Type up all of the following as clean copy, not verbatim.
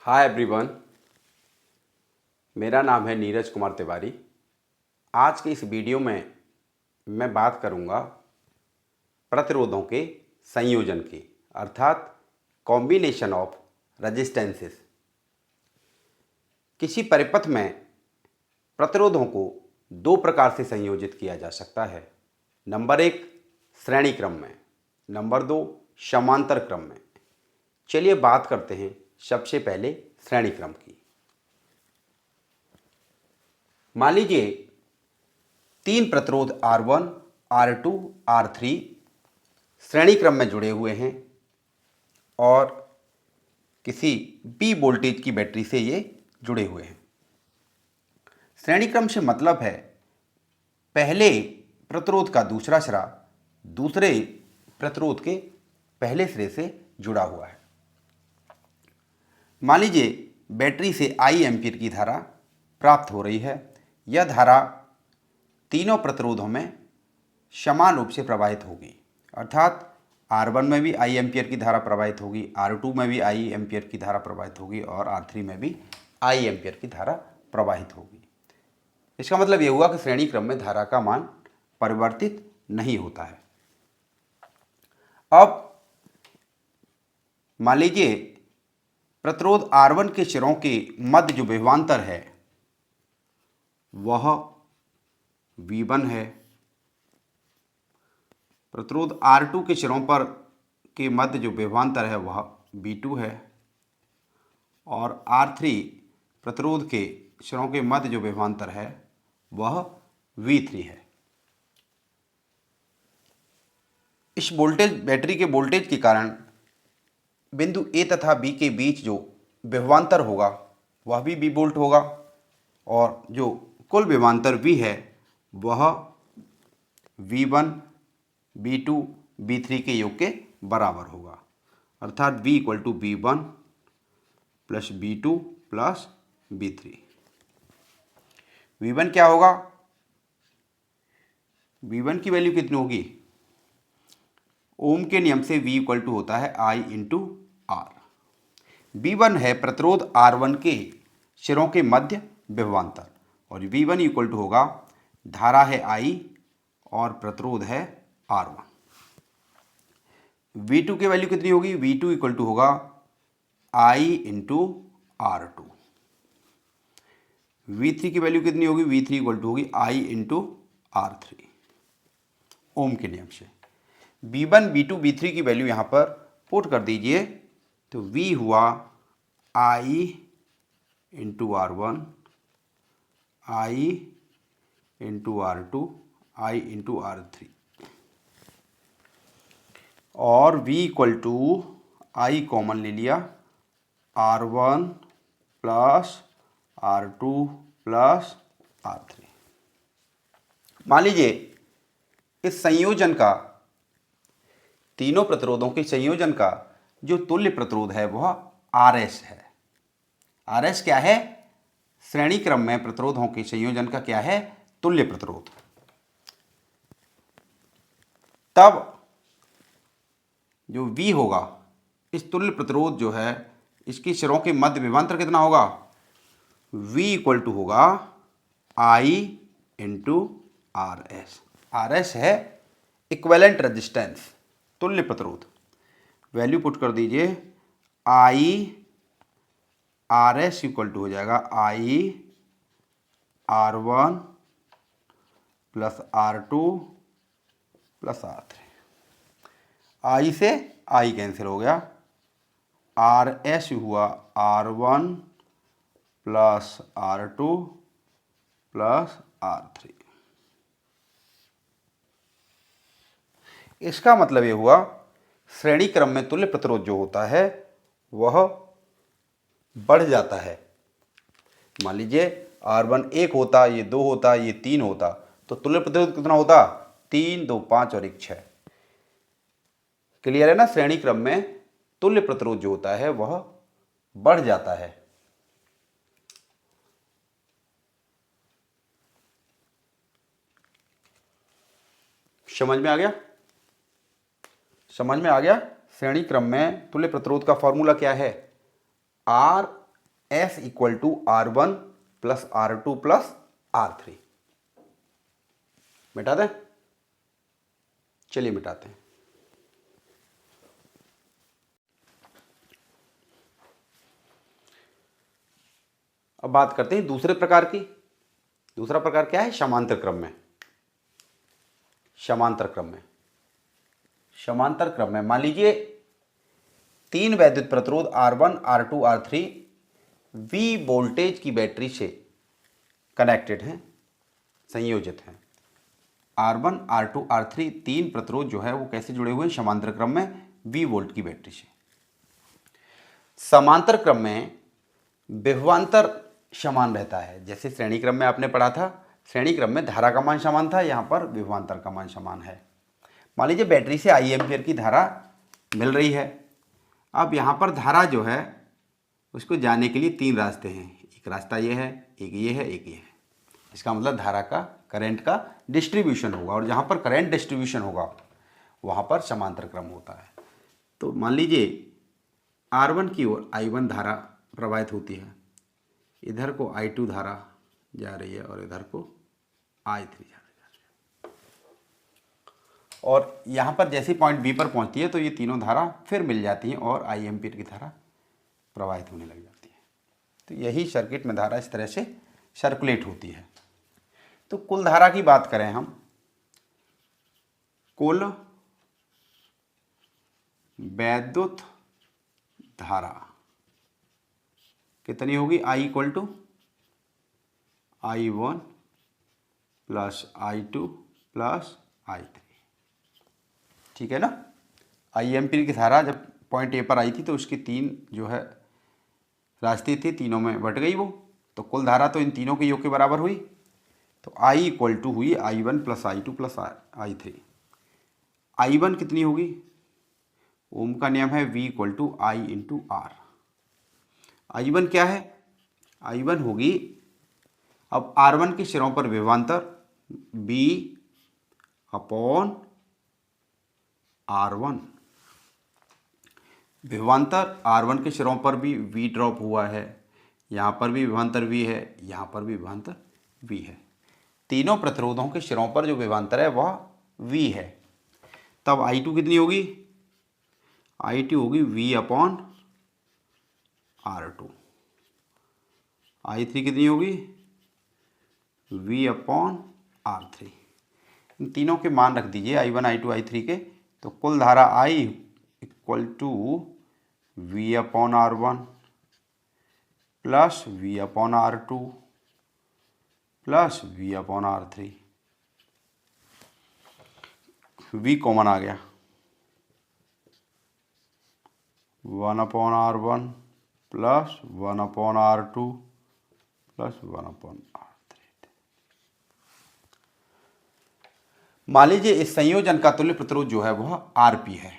Hi everyone, मेरा नाम है नीरज कुमार तिवारी। आज के इस वीडियो में मैं बात करूंगा प्रतिरोधों के संयोजन की, अर्थात कॉम्बिनेशन ऑफ रेजिस्टेंसेस। किसी परिपथ में प्रतिरोधों को दो प्रकार से संयोजित किया जा सकता है। नंबर एक, श्रेणी क्रम में। नंबर दो, समांतर क्रम में। चलिए बात करते हैं सबसे पहले श्रेणी क्रम की। मान लीजिए तीन प्रतिरोध R1, R2, R3 श्रेणी क्रम में जुड़े हुए हैं और किसी B वोल्टेज की बैटरी से ये जुड़े हुए हैं। श्रेणी क्रम से मतलब है पहले प्रतिरोध का दूसरा सिरा दूसरे प्रतिरोध के पहले सिरे से जुड़ा हुआ है। मान लीजिए बैटरी से I एम्पीयर की धारा प्राप्त हो रही है। यह धारा तीनों प्रतिरोधों में समान रूप से प्रवाहित होगी, अर्थात R1 में भी I एम्पीयर की धारा प्रवाहित होगी, R2 में भी I एम्पीयर की धारा प्रवाहित होगी और R3 में भी I एम्पीयर की धारा प्रवाहित होगी। इसका मतलब यह हुआ कि श्रेणी क्रम में धारा का मान परिवर्तित नहीं होता है। अब मान लीजिए प्रतिरोध R1 के सिरों के मध्य जो विभवांतर है वह V1 है। प्रतिरोध R2 के सिरों पर के मध्य जो विभवांतर है वह V2 है और R3 प्रतिरोध के सिरों के मध्य जो विभवांतर है वह V3 है। इस वोल्टेज बैटरी के वोल्टेज के कारण बिंदु A तथा B के बीच जो विभवांतर होगा वह भी V वोल्ट होगा और जो कुल विभवांतर V है वह V1, V2, V3 के योग के बराबर होगा, अर्थात V equal to V1 plus V2 plus V3। V1 क्या होगा? V1 की वैल्यू कितनी होगी? ओम के नियम से V इक्वल टू होता है I इंटू R। V1 है प्रतिरोध R1 के सिरों के मध्य विभवांतर और V1 इक्वल टू होगा धारा है I और प्रतिरोध है R1। V2 की वैल्यू कितनी होगी? V2 इक्वल टू होगा I इंटू R2। V3 की वैल्यू कितनी होगी? V3 इक्वल टू होगी I इंटू R3 ओम के नियम से। V1, V2, V3 की वैल्यू यहाँ पर पुट कर दीजिए तो V हुआ I into R1, I into R2, I into R3 और V equal to I common ले लिया R1 plus R2 plus R3। मान लीजिए इस संयोजन का, तीनों प्रतिरोधों के संयोजन का जो तुल्य प्रतिरोध है वह RS है। RS क्या है? श्रेणी क्रम में प्रतिरोधों के संयोजन का क्या है? तुल्य प्रतिरोध। तब जो V होगा, इस तुल्य प्रतिरोध जो है इसकी सिरों के मध्य विभवांतर कितना होगा? V इक्वल टू होगा I इंटू RS। RS है इक्विवेलेंट रेजिस्टेंस, तुल्य प्रतिरोध। वैल्यू पुट कर दीजिए I RS इक्वल टू हो जाएगा I R1 plus R2 plus R3। I से I कैंसिल हो गया, RS हुआ R1 plus R2 plus R3। इसका मतलब ये हुआ श्रेणी क्रम में तुल्य प्रतिरोध जो होता है वह बढ़ जाता है। मान लीजिए R1 1 होता, ये 2 होता, ये 3 होता, तो तुल्य प्रतिरोध कितना होता? 3, 2, 5 और 1, 6। क्लियर है ना? श्रेणी क्रम में तुल्य प्रतिरोध जो होता है वह बढ़ जाता है। समझ में आ गया? समझ में आ गया? श्रेणी क्रम में तुल्य प्रतिरोध का फॉर्मूला क्या है? R S equal to R1 plus R2 plus R3। मिटा दें? चलिए मिटाते हैं। अब बात करते हैं दूसरे प्रकार की। दूसरा प्रकार क्या है? समांतर क्रम में। समांतर क्रम में, समांतर क्रम में मान लीजिए 3 वैद्युत प्रतिरोध R1, R2, R3 V voltage की बैटरी से कनेक्टेड हैं, संयोजित हैं। R1, R2, R3 3 प्रतिरोध जो है वो कैसे जुड़े हुए हैं? समांतर क्रम में V वोल्ट की बैटरी से। समांतर क्रम में विभवांतर समान रहता है। जैसे श्रेणी क्रम में आपने पढ़ा था, श्रेणी क्रम में धारा का मान समान था, यहाँ पर विभवांतर का मान समान है। मान लीजिए बैटरी से I एम्पियर की धारा मिल रही है। अब यहाँ पर धारा जो है उसको जाने के लिए 3 रास्ते हैं। एक रास्ता ये है, एक ये है, एक ये है। इसका मतलब धारा का, करंट का डिस्ट्रीब्यूशन होगा, और जहाँ पर करंट डिस्ट्रीब्यूशन होगा वहाँ पर समांतर क्रम होता है। तो मान लीजिए R1 की ओर I1 धारा प्रवाहित होती है, इधर को I2 धारा जा रही है और इधर को I3 जा रही है, और यहाँ पर जैसे पॉइंट B पर पहुँचती है तो ये तीनों धारा फिर मिल जाती हैं और I एम्पियर की धारा प्रवाहित होने लग जाती है। तो यही सर्किट में धारा इस तरह से सर्कुलेट होती है। तो कुल धारा की बात करें हम, कुल वैद्युत धारा कितनी होगी? I equal to I1 plus I2 plus I3। ठीक है ना? I एम्पियर की धारा जब पॉइंट ए पर आई थी तो उसकी 3 जो है रास्ते थे, तीनों में बट गई वो, तो कुल धारा तो इन तीनों के योग के बराबर हुई। तो I इक्वल टू हुई I1 plus I2 plus I3। I1 कितनी होगी? ओम का नियम है V equal to I into R। I1 क्या है? I1 होगी, अब R1 के सिरों पर विभवांतर B अपॉन R1। विभवांतर R1 के सिरों पर भी V ड्रॉप हुआ है, यहाँ पर भी विभवांतर V है, यहाँ पर भी विभवांतर V है। तीनों प्रतिरोधों के सिरों पर जो विभवांतर है वह V है। तब I2 कितनी होगी? I2 होगी V अपॉन R2। I3 कितनी होगी? V upon R3। इन तीनों के मान रख दीजिए I1, I2, I3 के, तो कुल धारा I equal to V upon R1 plus V upon R2 plus V upon R3। V common आ गया, 1 upon R1 plus 1 upon R2 plus 1 upon R3। मान लीजिए इस संयोजन का तुल्य प्रतिरोध जो है वह RP है।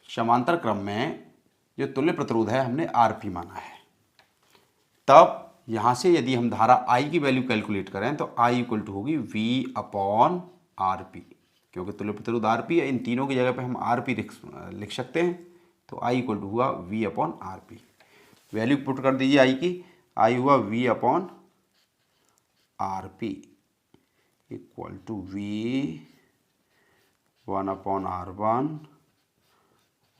समांतर क्रम में जो तुल्य प्रतिरोध है हमने RP माना है। तब यहाँ से यदि हम धारा I की वैल्यू कैलकुलेट करें तो I इक्वल टू होगी V अपॉन RP, क्योंकि तुल्य प्रतिरोध RP है, इन तीनों की जगह पे हम RP लिख सकते हैं। तो I इक्वल टू हुआ V upon RP। Value put कर दीजिए I की, I हुआ V upon RP equal to V 1 upon R1,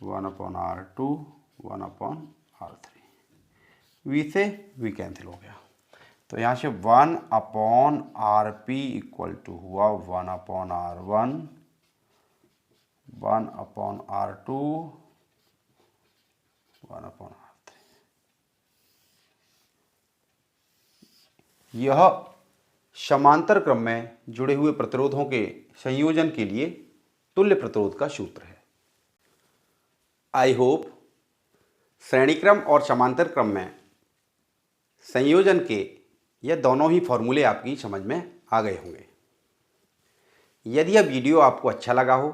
1 upon R2, 1 upon R3। V से V कैंसिल हो गया, तो यहाँ से 1 अपॉन RP इक्वल टू हुआ 1 upon R1, 1 upon R2, 1 upon R3। यह समांतर क्रम में जुड़े हुए प्रतिरोधों के संयोजन के लिए तुल्य प्रतिरोध का सूत्र है। आई होप श्रेणी क्रम और समांतर क्रम में संयोजन के यह दोनों ही फॉर्मूले आपकी समझ में आ गए होंगे। यदि यह वीडियो आपको अच्छा लगा हो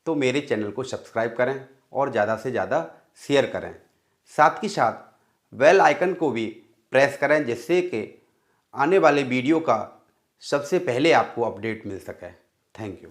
तो मेरे चैनल को सब्सक्राइब करें और ज़्यादा से ज़्यादा शेयर करें। साथ ही साथ बेल आइकन को भी प्रेस करें, जिससे कि आने वाले वीडियो का सबसे पहले आपको अपडेट मिल सके। Thank you.